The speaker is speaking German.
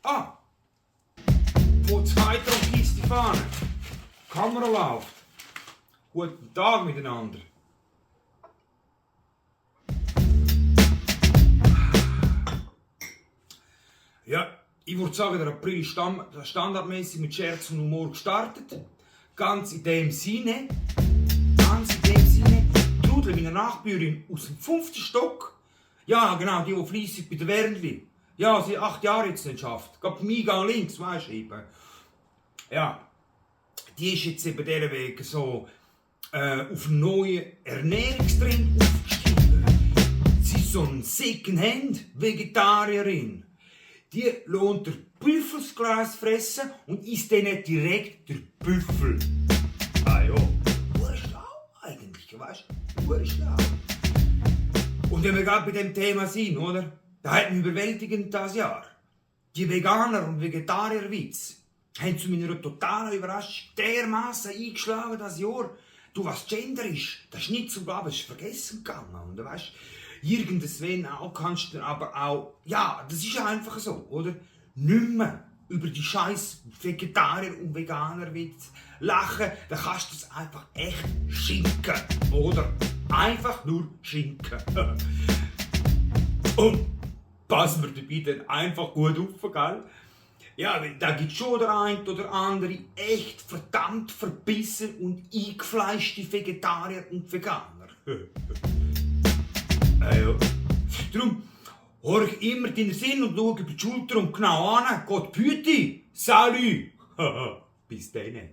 Ah! Wo zweiter und Kiste die Fahne. Die Kamera läuft. Guten Tag miteinander. Ja, ich würde sagen, der April ist standardmäßig mit Scherz und Humor gestartet. Ganz in dem Sinne, die Trudel, meine Nachbürin aus dem 5. Stock. Ja, genau, die fleissig bei der Wernli. Ja, sie 8 Jahre jetzt nicht schafft. Geht bei mir gang links, weisst du eben. Ja, die ist jetzt eben dieser Weg so auf einen neuen Ernährungstrend aufgestiegen. Sie ist so eine Second-Hand-Vegetarierin. Die lohnt der Büffelsglas fressen und isst dann nicht direkt der Büffel. Ah ja, schlau eigentlich, weißt du? Schlau. Und wenn wir gerade bei dem Thema sind, oder? Da hat mich überwältigend das Jahr. Die Veganer- und Vegetarierwitze haben zu meiner totalen Überraschung dermaßen eingeschlagen das Jahr. Du, was Gender ist, das ist nicht so, glaube ich, vergessen gegangen. Und weißt, irgendwann auch kannst du aber auch, ja, das ist einfach so, oder? Nicht mehr über die scheiß Vegetarier- und Veganer-Witze lachen, dann kannst du es einfach echt schinken, oder? Einfach nur schinken. Und passen wir dabei dann einfach gut auf, gell? Ja, da gibt es schon der ein oder andere echt verdammt verbissen und eingefleischte Vegetarier und Veganer. Ja. Darum horch immer deinen Sinn und schau über die Schulter und genau an. Gott behüte. Salü. Bis dann.